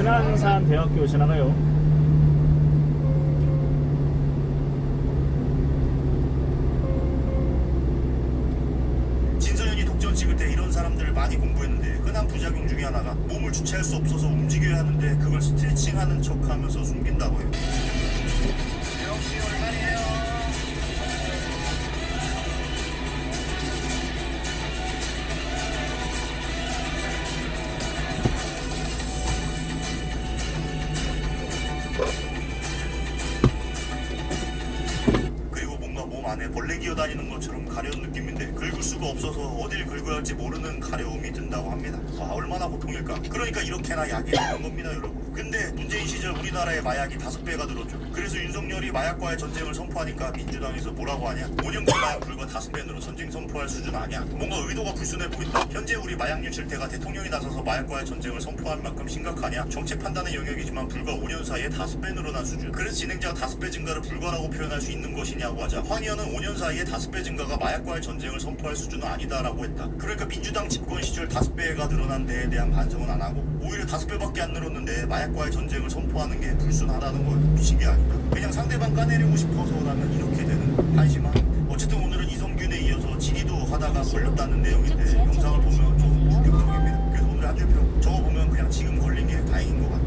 신안산대학교 지나가요. 진서연이 독전 찍을 때 이런 사람들을 많이 공부했는데 흔한 부작용 중에 하나가 몸을 주체할 수 없어서 움직여야 하는데 그걸 스트레칭하는 척하면서 숨긴다고 해요. 역시 오랜만이에요. 그리고 뭔가 몸 안에 벌레 기어다니는 것처럼 가려운 느낌인데 긁을 수가 없어서 어딜 긁어야 할지 모르는 가려움이 든다고 합니다. 와, 얼마나 고통일까. 그러니까 이렇게나 약이 있는 겁니다, 여러분. 근데 문재인 시절 우리나라의 마약이 5배가 늘었죠. 그래서 윤석열이 마약과의 전쟁을 선포하니까 민주당에서 뭐라고 하냐. 5년간 마약 불과 5배으로 전쟁 선포할 수준 아니야. 뭔가 의도가 불순해 보인다. 현재 우리 마약 유출대가 대통령이 나서서 마약과의 전쟁을 선포한 만큼 심각하냐. 정책 판단의 영역이지만 불과 5년 사이에 5배 늘어난 수준. 그래서 진행자가 5배 증가를 불가라고 표현할 수 있는 것이냐고 하자 황 의원은 5년 사이에 5배 증가가 마약과의 전쟁을 선포할 수준은 아니다라고 했다. 그러니까 민주당 집권 시절 5배가 늘어난 데에 대한 반성은 안 하고 오히려 5배밖에 안 늘었는데 마약과의 전쟁을 선포하는 게 불순하다는 걸 미친 게 아니다. 그냥 상대방 까내리고 싶어서라면 이렇게 되는 거. 한심한. 어쨌든 오늘은 이성균에 이어서 지리도 하다가 걸렸다는 내용인데 영상을 보면 좀 충격적입니다. 그래서 오늘 한 줄평. 저거 보면 그냥 지금 걸린 게 다행인 것 같다.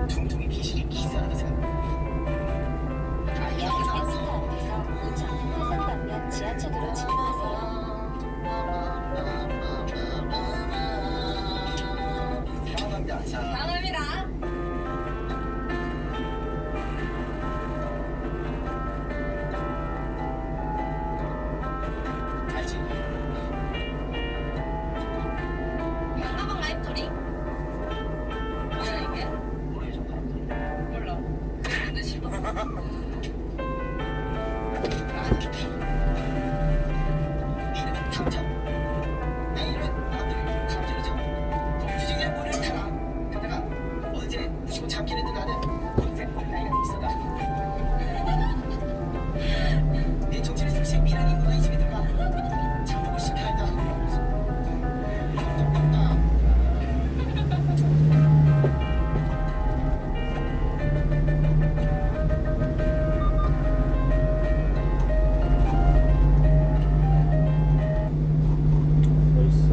퉁퉁이 기실이 기사하는 생각. 해상 방면 지하철으로 진입하세요. 감사합니다. 자, 감사합니다. 알지? 영화방 라이브 소리? 뭐야 이게? 노래 좀 바람들. 몰라. 근데 싶어. 이름은 탐정. 내 이름은 아들 탐정이죠. 주중에 문을 타라. 그러다가 어제 무시고 잡긴 했던 나는 인생 어린아이가 돼 있어다. 내 정체를 숨쉬 미란 인구가 이 집에 들어가. 잡고 시켜야 한다. 없다. 멋있어.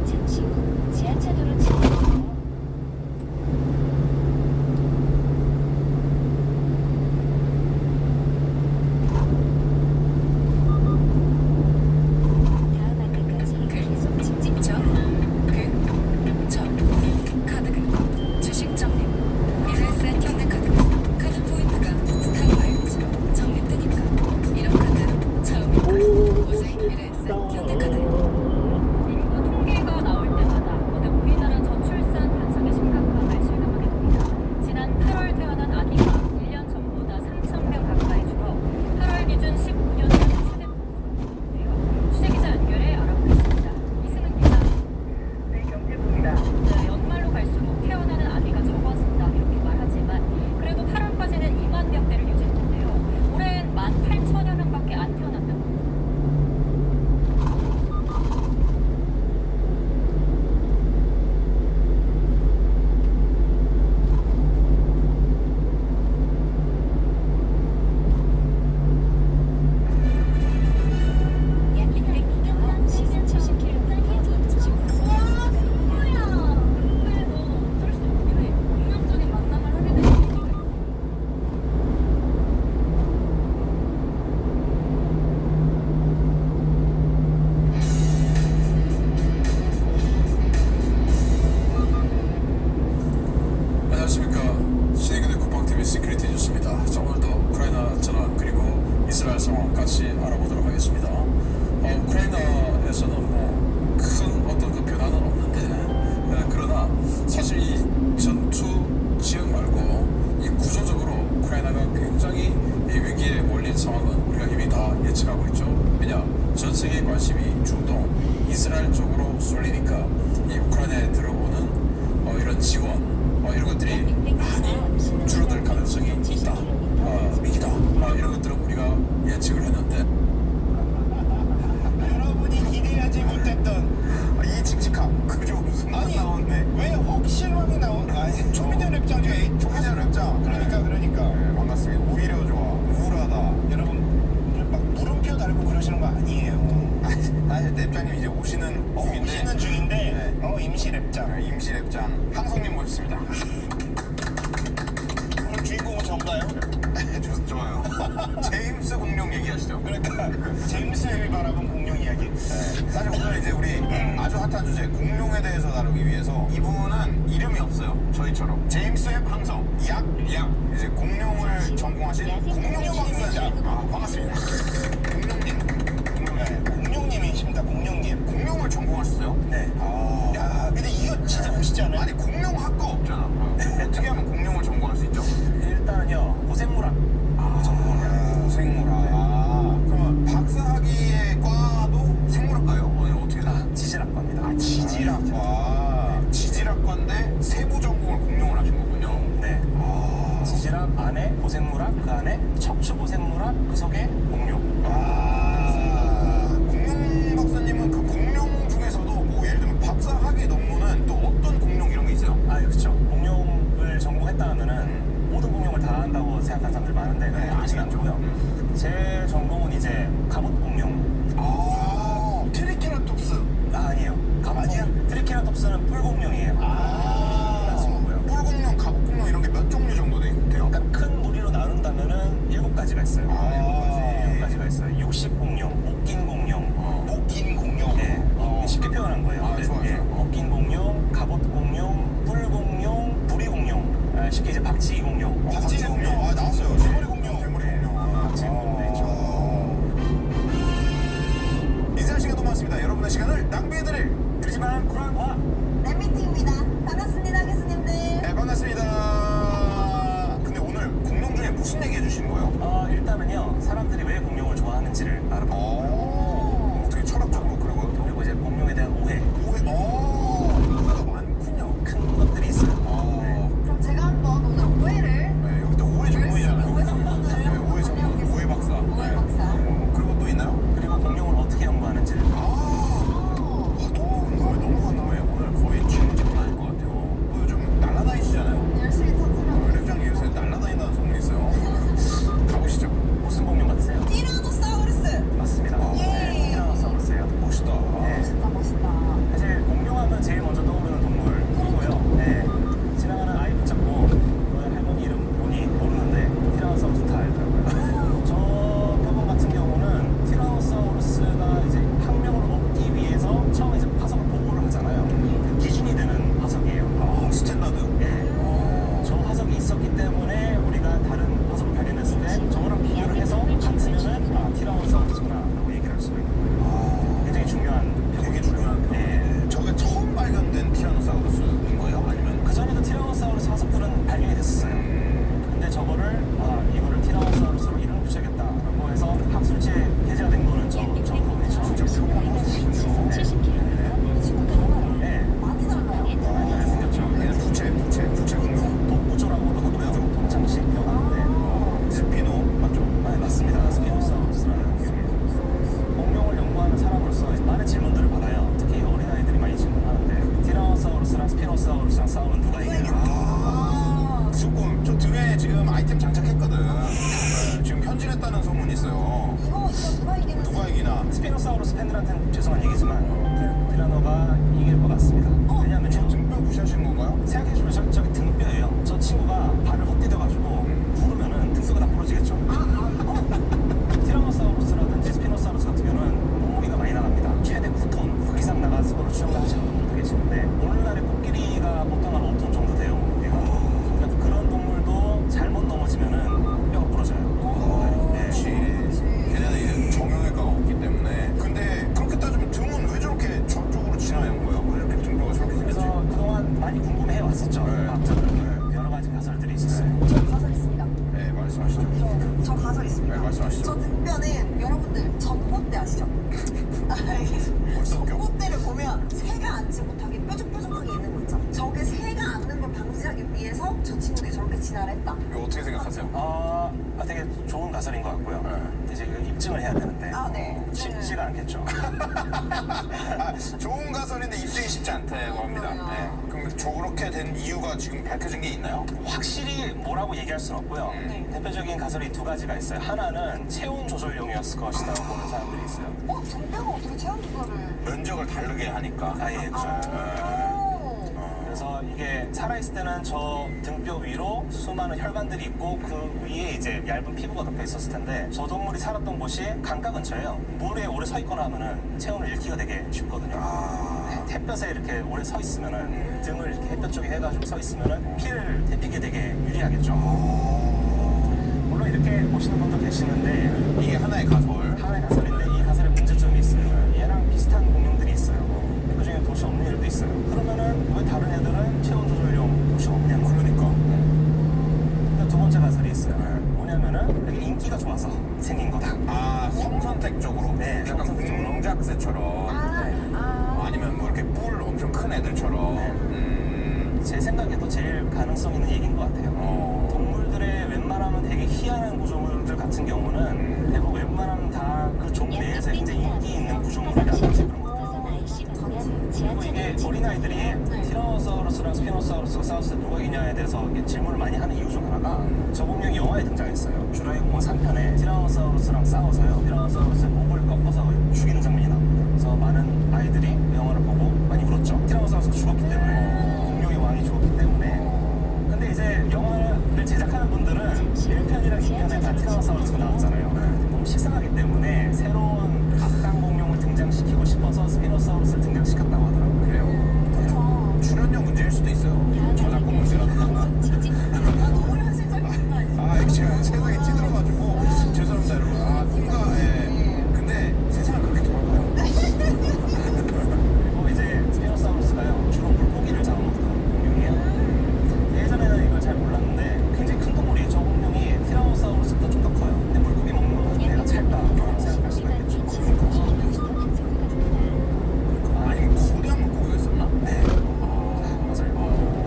잠시 후 지하철으로 진입하세요. 다음 안내까지 계속 직진하세요. 카드 긁고 주식 적립 미래세 현대카드 카드 포인트가 스타바이크처럼 적립되니까 이런 카드 처음이니까 오직 미래세 현대카드. 인구 통계가 나올 때마다 거대 우리나라 저출산 현상의 심각함을 실감하게 됩니다. 지난 8월 태어난 아기가 1년 전보다 3,000명 가까이 줄어 8월 기준 15년 전 최대폭으로 취재기자 연결해 알아보겠습니다. 이승은 기자. 네, 경제부입니다. 네, 연말로 갈수록 태어나는 아기가 적어진다 이렇게 말하지만 그래도 8월까지는 2만 명대를 유지했는데요. 올해는 18,000여 명밖에 안 태어났다고. 세계 관심이 중동, 이스라엘 쪽으로 쏠리니까 이 우크라이나에 들어오는 이런 지원 이런 것들이 많이 줄어들 가능성이 있다. 위기다. 이런 것들은 우리가 예측을 했는데 여러분이 기대하지 못했던 이 칙칙함 그저 무슨 아니 나오네. 왜 혹실함이 나온 아니 초민현 랩장죠. 초민현 랩장. 그러니까 네, 반갑습니다. 오히려 좋아. 우울하다. 여러분 막 물음표 달고 그러시는 거 아니에요. 아니 랩장님 이제 오시는 중인데. 오시는 중인데 네. 임시 랩장. 임시 랩장 항성님 모셨습니다. 오늘 주인공은 전가요? 좋아요. 제임스 공룡 얘기하시죠. 그러니까 제임스 웹이 바라본 공룡 이야기. 사실 오늘 이제 우리 아주 핫한 주제 공룡에 대해서 다루기 위해서 이분은 이름이 없어요. 저희처럼 제임스 웹 항성 약 이제 공룡을 전공하신 공룡 박사님. 반갑습니다. 공룡님이십니다. 공룡님. 공룡을 전공하셨어요? 네. 아. 야, 근데 이거 진짜 멋있지 않아요? 아니 공룡 학과 없잖아. 어떻게 하면 공룡을 전공할 수 있죠? 일단은요 고생물학 고생물학. 그러면 박사학위의 과도 생물학과요? 어떻게 다? 지질학과입니다. 지질학과. 지질학과인데 세부 전공을 공룡을 하신 거군요. 네. 지질학 안에 고생물학, 그 안에 척추고생물학, 그 속에 공룡. 공룡 박사님은 그 공룡 중에서도 뭐 예를 들면 박사학위 논문은 또 어떤 공룡 이런 게 있어요? 그렇죠. 공룡을 전공했다 하면은 모든 공룡을 다 한다고 생각하는 사람들 많은데 네, 그렇진 아니죠. 않고요. 제 전공은 이제 갑옷 공룡. 트리케라톱스. 아니에요. 아니야? 트리케라톱스는 뿔공룡이에요. 친구고요. 뿔공룡, 갑옷공룡 이런 게 몇 종류 정도 돼요? 그러니까 큰 무리로 나눈다면은 7가지가 있어요. 7가지가 있어요. 육식공룡, 목긴 공룡, 목긴 공룡. 네, 쉽게 표현한 거예요. 좋아요. 목긴 공룡, 갑옷 공룡, 뿔공룡, 부리공룡, 쉽게 이제 박치기 공룡. 박쥐 공룡. 나왔어요. 대머리 공룡. 대머리 공룡. 박치기 공룡도 있죠. 인사할 시간도 많습니다. 여러분의 시간을 낭비해드릴 그렇지만 쿨한 과학. 랩미팅입니다. 반갑습니다, 교수님들. 네, 반갑습니다. 근데 오늘 공룡 중에 무슨 얘기 해주시는 거예요? 일단은요 사람들이 왜 공룡을 좋아하는지를 알아보고 어떻게 철학적으로 그리고 이제 공룡에 대한 오해가 오해가 많군요. 큰 것들이 있어요. 그럼 제가 한번 오늘 오해를 네, 여기 또 오해 전문이잖아요. 오해 전문을 네, 오해 전문, 오해 박사. 오해 박사. 그리고 또 있나요? 그리고 공룡을 어떻게 연구하는지를. 너무 궁금해요. 오늘 거의 취임집은 아닐 것 같아요. 뭐 요즘 날라다니시잖아요. 열심히 터트려. 랩장 요새 날라다닌다는 소문이 있어요. 가보시죠. 무슨 공룡 같으세요? 티라노사우루스. 맞습니다. 예. 티라노사우루스예요. 멋있다. 네. 멋있다, 멋있다. 사실 공룡하면 제일 먼저 떠오르는 동물이고요. 네. 지나가는 아이 붙잡고 너의 할머니 이름 뭐니 모르는데 티라노사우루스 다 알더라고요. 저 표본 같은 경우는 티라노사우루스가 이제 학명을 얻기 위해서 처음 이제 화석을 보고를 하잖아요. 그 기준이 되는 화석이에요. 스탠다드. 네. 저 화석이 있었기 때문에 우리가 다른 화석을 발견했을 때 저거랑 비교를 해서 같으면은 티라노사우루스구나라고 얘기를 할 수가 있는 거예요. 굉장히 중요한 되게 중요한 표. 네. 저게 처음 발견된 티라노사우루스인 거예요? 아니면 그 전에도 티라노사우루스 화석들은 발견이 됐었어요. 근데 저거를 이거를 티라노사우루스로 이름을 붙여야겠다라고 해서 학술지에 게재가 된 거는 저 부분이죠. 진짜 표본이 있군요. 70km. 이 친구 닮아요. 네. 많이 닮아요. 잘 생겼죠. 얘는 부채 공룡. 독구조라고도 하고요. 동창식 표현하는데 스피노 맞죠? 네, 맞습니다. 스피노사우루스라는 게 공룡을 연구하는 사람으로서 많은 질문들을 받아요. 특히 어린아이들이 많이 질문하는데 티라노사우루스랑 스피노사우루스랑 싸우면 누가 이기나? 조금 저 등에 지금 아이템 장착했거든. 네, 지금 현질했다는 소문이 있어요. 이거 누가 이기는지. 누가 이기나? 스피노사우루스 팬들한테는 죄송한 얘기지만 티라노가 이길 것 같습니다. 저 왜냐면요. 등뼈 무시하시는 건가요? 생각해보면 저기 등뼈예요. 저 친구가 발을 헛디뎌가지고 구르면은 등뼈가 다 부러지겠죠. 티라노사우루스라든지 스피노사우루스 같은 경우는 몸무게가 많이 나갑니다. 최대 9톤 그 이상 나가서 서로 추정하시는 분들도 계시는데 오늘날의 코끼리가 보통 한 5톤 정도 돼요. 몸무게가. 그러니까 그런 동물도 잘못 넘어지면은 뼈가 부러져요. 네. 걔네는 이제 정형외과가 없기 때문에. 근데 그렇게 따지면 등은 왜 저렇게 저쪽으로 진화한 거예요? 왜 이렇게 등뼈가 저렇게 그러면 새가 앉지 못하게 뾰족뾰족하게 있는 거 있죠? 저게 새가 앉는 걸 방지하기 위해서 저 친구들이 저렇게 진화를 했다. 이거 어떻게 생각하세요? 되게 좋은 가설인 것 같고요. 이제 그 입증을 해야 되는데 아, 네. 쉽지가 않겠죠. 좋은 가설인데 입증이 쉽지 않다고 합니다. 네. 그럼 저렇게 된 이유가 지금 밝혀진 게 있나요? 확실히 뭐라고 얘기할 수는 없고요. 대표적인 가설이 두 가지가 있어요. 하나는 체온 조절용이었을 것이라고 보는 사람들이 있어요. 등뼈가 어떻게 체온 조절을? 면적을 다르게 하니까. 예, 그렇죠. 그래서 이게 살아있을 때는 저 등뼈 위로 수많은 혈관들이 있고 그 위에 이제 얇은 피부가 덮여 있었을 텐데 저 동물이 살았던 곳이 강가 근처예요. 물에 오래 서 있거나 하면은 체온을 잃기가 되게 쉽거든요. 햇볕에 이렇게 오래 서 있으면은 등을 이렇게 햇볕 쪽에 해가지고 서 있으면은 피를 데피게 되게 유리하겠죠. 물론 이렇게 보시는 분도 계시는데 이게 하나의 가설. 하나의 가설인데 이 가설의 문제점이 있어요. 얘랑 비슷한 공룡들이 있어요. 그 중에 돛이 없는 애들도 있어요. 그러면은 왜 다른 애들은 체온 조절용 돛이 없냐고. 그러니까. 근데 두 번째 가설이 있어요. 뭐냐면은 되게 인기가 좋아서 생긴 거다. 성선택적으로. 네, 약간 성선택적으로. 공작새처럼. 아니면 뭐 이렇게 뿔 엄청 큰 애들처럼. 제 생각에도 제일 가능성 있는 얘기인 것 같아요. 동물들의 웬만하면 되게 희한한 구조물들 같은 경우는 대부분 웬만하면 다 그 종 내에서 굉장히 인기 있는 구조물이라든지 그런 것들. 그리고 이게 어린아이들이 티라노사우루스랑 스피노사우루스가 싸웠을 때 누가 이기냐에 대해서 이게 질문을 많이 하는 이유 중 하나가 저 공룡이 영화에 등장했어요. 주라기 공원 3편에 티라노사우루스랑 싸워서요. 티라노사우루스의 목을 꺾어서 죽이는 장면이 나옵니다. 그래서 많은 아이들이 그 영화를 보고 많이 울었죠. 티라노사우루스가 죽었기 때문에. 공룡의 왕이 죽었기 때문에. 근데 이제 영화를 제작하는 분들은 1편이랑 2편에 다 티라노사우루스가 나왔잖아요. 너무 식상하기 때문에 새로운 악당 공룡을 등장시키고 싶어서 스피노사우루스를 등장시켰다고 하더라고요. 그래요. 출연료 문제일 수도 있어요. 저작권 문제라든가. 너무 현실적인 거 아니에요? 제가 세상에 찌들어가지고 죄송합니다 여러분. 뭔가 근데 세상은 그렇게 돌아가요. 그리고 이제 스피노사우루스가요 주로 물고기를 잡아먹던 공룡이에요. 예전에는 이걸 잘 몰랐는데 굉장히 큰 동물이에요. 저 공룡이 티라노사우루스보다 좀 더 커요. 근데 물고기 먹는 거 가지고 내가 찰까 생각할 수가 있겠죠. 아니 거대한 물고기가 있었나? 네, 맞아요.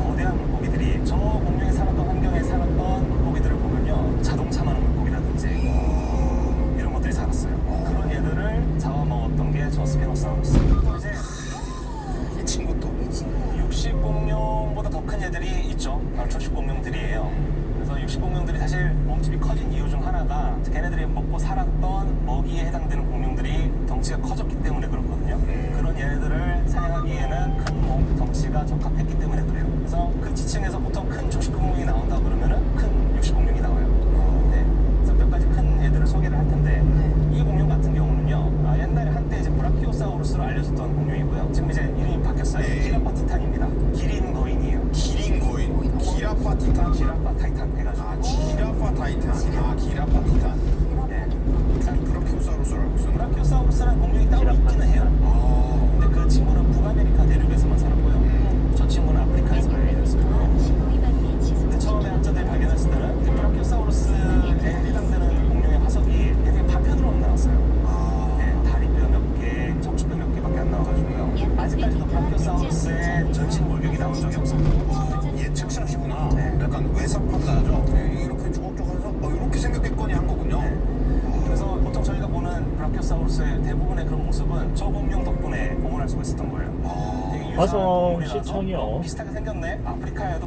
거대한 물고기들이 저 공룡이 살았던 환경에 살았던 물고기들을 보면요 자동차만한 물고기라든지 이런 것들이 살았어요. 그런 얘들을 잡아먹었던 게 저 스피노사우루스. 또 이제 이 친구도. 육식공룡보다 더 큰 애들이 있죠. 바로 초식공룡들이에요. 그래서 육식공룡들이 사실 몸집이 커진 이유 중 하나가 걔네들이 먹고 살았던 먹이에 해당되는 공룡들이 덩치가 커졌기 때문에 그렇거든요. 그런 얘네들을 사냥하기에는 큰 몸, 덩치가 적합했기 때문에 그래요. 그래서 그 지층에서 보통 큰 초식공룡이 나온다 그러면은 큰 육식공룡이 나와요. 네. 그래서 몇 가지 큰 애들을 소개를 할 텐데 이 공룡 같은 경우는요 옛날에 한때 이제 브라키오사우루스로 알려졌던 공룡이고요. 지금 이제 이름이 바뀌었어요. 기라파 티탄입니다. 기린 거인이에요. 기린 거인. 기라파 티탄. 기라파 타이탄 해가지고. 기라파 타이탄. 기라파 티탄. 네. 난 브라키오사우루스를 알고 있었는데. 브라키오사우루스라는 공룡이 따로 있기는 해요. 근데 그 친구는 북아메리카 대륙에서만 살았고요. 저 친구는 아프리카에서 발견됐어요. 근데 처음에 학자들이 발견했을 때는 그 브라키오사우루스에 해당되는 공룡의 화석이 굉장히 파편으로 나왔어요. 네, 다리뼈 몇 개, 척추뼈 몇 개밖에 안 나와가지고요. 아직까지도 브라키오사우루스의 전신 골격이 나온 적이 없어요. 얘 측량시구나. 네. 약간 외상 판다죠. 이렇게 주걱주걱해서 이렇게 생겼겠거니 한 거군요. 그래서 보통 저희가 보는 브라키오사우루스의 대부분의 그런 모습은 저 공룡 덕분에 복원할 수가 있었던 거예요. 되게 유사한 화성 동물이라서 시청이요. 비슷하게 생겼네. 아프리카에도